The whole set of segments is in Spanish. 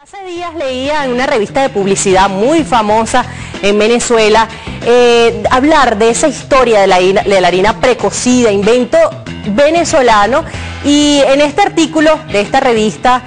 Hace días leía en una revista de publicidad muy famosa en Venezuela hablar de esa historia de la harina precocida, invento venezolano, y en este artículo de esta revista,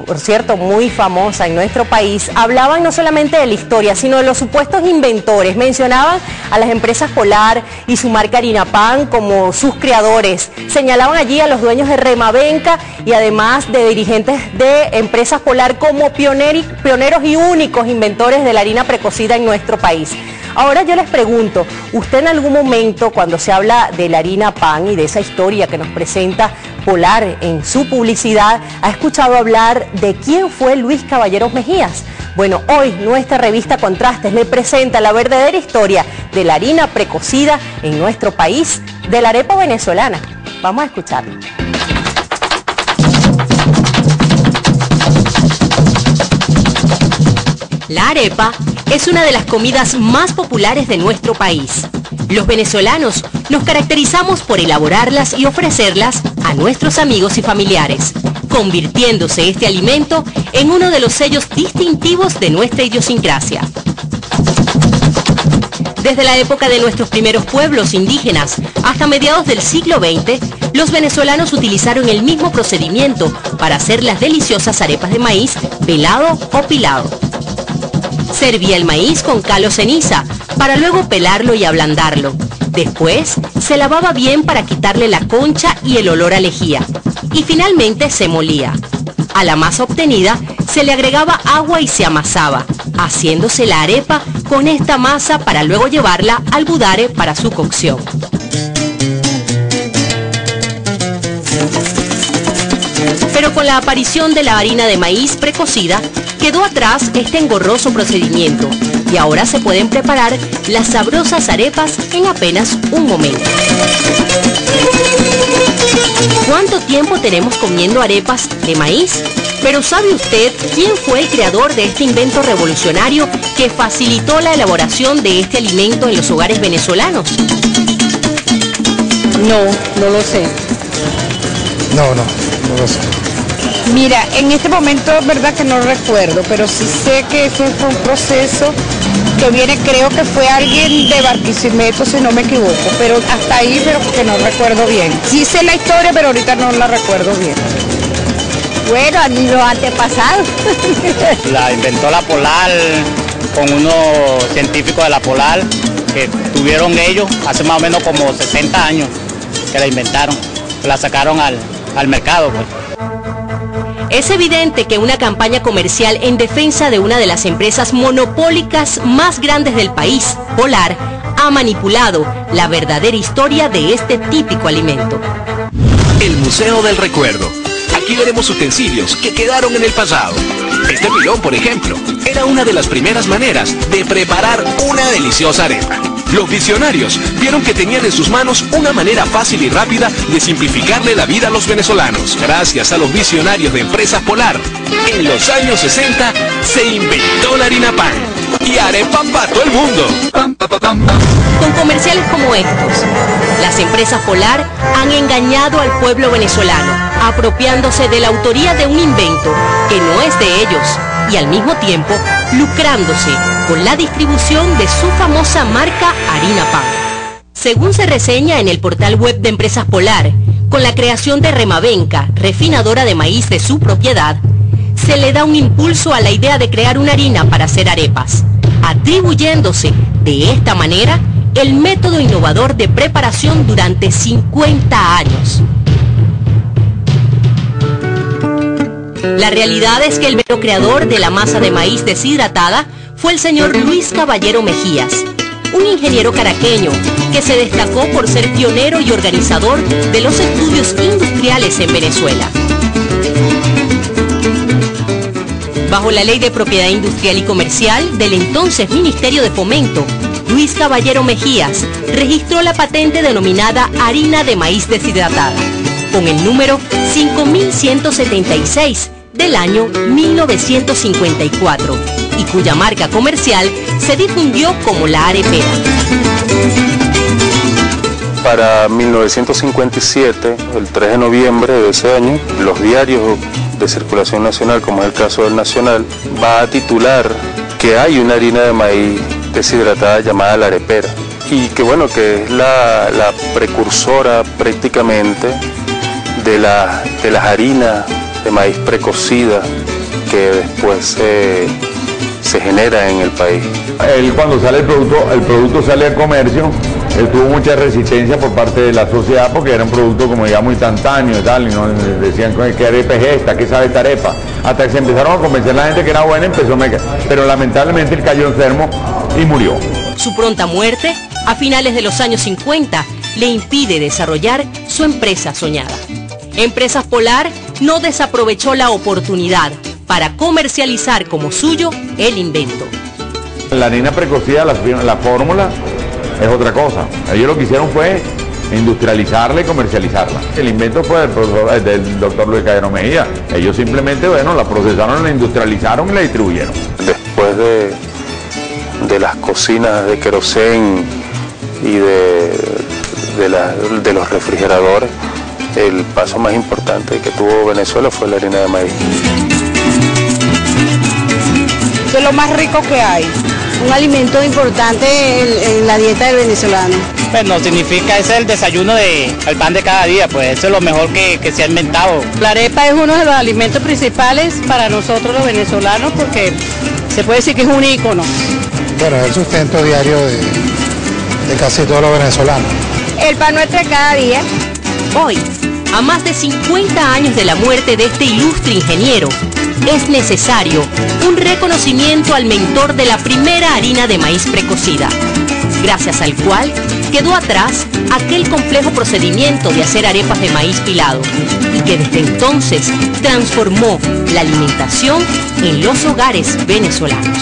por cierto muy famosa en nuestro país, hablaban no solamente de la historia, sino de los supuestos inventores. Mencionaban a las empresas Polar y su marca Harina Pan como sus creadores. Señalaban allí a los dueños de Remabenca y además de dirigentes de empresas Polar como pioneros y únicos inventores de la harina precocida en nuestro país. Ahora yo les pregunto, ¿usted en algún momento, cuando se habla de la harina Pan y de esa historia que nos presenta Polar en su publicidad, ha escuchado hablar de quién fue Luis Caballeros Mejías? Bueno, hoy nuestra revista Contrastes le presenta la verdadera historia de la harina precocida en nuestro país, de la arepa venezolana. Vamos a escucharlo. La arepa es una de las comidas más populares de nuestro país. Los venezolanos nos caracterizamos por elaborarlas y ofrecerlas a nuestros amigos y familiares, convirtiéndose este alimento en uno de los sellos distintivos de nuestra idiosincrasia. Desde la época de nuestros primeros pueblos indígenas hasta mediados del siglo XX, los venezolanos utilizaron el mismo procedimiento para hacer las deliciosas arepas de maíz velado o pilado. Se hervía el maíz con cal o ceniza para luego pelarlo y ablandarlo. Después se lavaba bien para quitarle la concha y el olor a lejía. Y finalmente se molía. A la masa obtenida se le agregaba agua y se amasaba, haciéndose la arepa con esta masa para luego llevarla al budare para su cocción. Pero con la aparición de la harina de maíz precocida, quedó atrás este engorroso procedimiento y ahora se pueden preparar las sabrosas arepas en apenas un momento. ¿Cuánto tiempo tenemos comiendo arepas de maíz? Pero ¿sabe usted quién fue el creador de este invento revolucionario que facilitó la elaboración de este alimento en los hogares venezolanos? No lo sé. No lo sé. Mira, en este momento es verdad que no recuerdo, pero sí sé que eso fue un proceso que viene, creo que fue alguien de Barquisimeto, si no me equivoco, pero hasta ahí, pero que no recuerdo bien. Sí sé la historia, pero ahorita no la recuerdo bien. Bueno, los antepasados. La inventó la Polar con unos científicos de la Polar que tuvieron ellos hace más o menos como 60 años que la inventaron, la sacaron al mercado, pues. Es evidente que una campaña comercial en defensa de una de las empresas monopólicas más grandes del país, Polar, ha manipulado la verdadera historia de este típico alimento. El Museo del Recuerdo. Aquí veremos utensilios que quedaron en el pasado. Este pilón, por ejemplo, era una de las primeras maneras de preparar una deliciosa arepa. Los visionarios vieron que tenían en sus manos una manera fácil y rápida de simplificarle la vida a los venezolanos. Gracias a los visionarios de Empresas Polar, en los años 60 se inventó la harina Pan y arepa para todo el mundo. Con comerciales como estos, las empresas Polar han engañado al pueblo venezolano, apropiándose de la autoría de un invento que no es de ellos y al mismo tiempo lucrándose con la distribución de su famosa marca Harina Pan. Según se reseña en el portal web de Empresas Polar, con la creación de Remabenca, refinadora de maíz de su propiedad, se le da un impulso a la idea de crear una harina para hacer arepas, atribuyéndose de esta manera el método innovador de preparación durante 50 años. La realidad es que el verdadero creador de la masa de maíz deshidratada fue el señor Luis Caballero Mejías, un ingeniero caraqueño que se destacó por ser pionero y organizador de los estudios industriales en Venezuela. Bajo la Ley de Propiedad Industrial y Comercial del entonces Ministerio de Fomento, Luis Caballero Mejías registró la patente denominada harina de maíz deshidratada, con el número 5176 del año 1954, y cuya marca comercial se difundió como la arepera. Para 1957, el 3 de noviembre de ese año, los diarios de circulación nacional, como es el caso del Nacional, va a titular que hay una harina de maíz deshidratada llamada la arepera, y que bueno, que es la precursora prácticamente de las harinas de maíz precocida que después se genera en el país. Él, cuando sale el producto sale al comercio. Él tuvo mucha resistencia por parte de la sociedad porque era un producto como digamos instantáneo y tal, y no decían que arepa es esta, que sabe esta arepa. Hasta que se empezaron a convencer a la gente que era buena, pero lamentablemente él cayó enfermo y murió. Su pronta muerte, a finales de los años 50, le impide desarrollar su empresa soñada. Empresas Polar no desaprovechó la oportunidad para comercializar como suyo el invento. La harina precocida, la fórmula, es otra cosa. Ellos lo que hicieron fue industrializarla y comercializarla. El invento fue del doctor Luis Calderón Mejía. Ellos simplemente, bueno, la procesaron, la industrializaron y la distribuyeron. Después de las cocinas de querosén y de los refrigeradores, el paso más importante que tuvo Venezuela fue la harina de maíz. Eso es lo más rico que hay. Un alimento importante en la dieta del venezolano. Pues no significa, ese es el desayuno el pan de cada día, pues eso es lo mejor que se ha inventado. La arepa es uno de los alimentos principales para nosotros los venezolanos porque se puede decir que es un ícono. Bueno, es el sustento diario de casi todos los venezolanos. El pan nuestro de cada día. Hoy, a más de 50 años de la muerte de este ilustre ingeniero, es necesario un reconocimiento al mentor de la primera harina de maíz precocida, gracias al cual quedó atrás aquel complejo procedimiento de hacer arepas de maíz pilado y que desde entonces transformó la alimentación en los hogares venezolanos.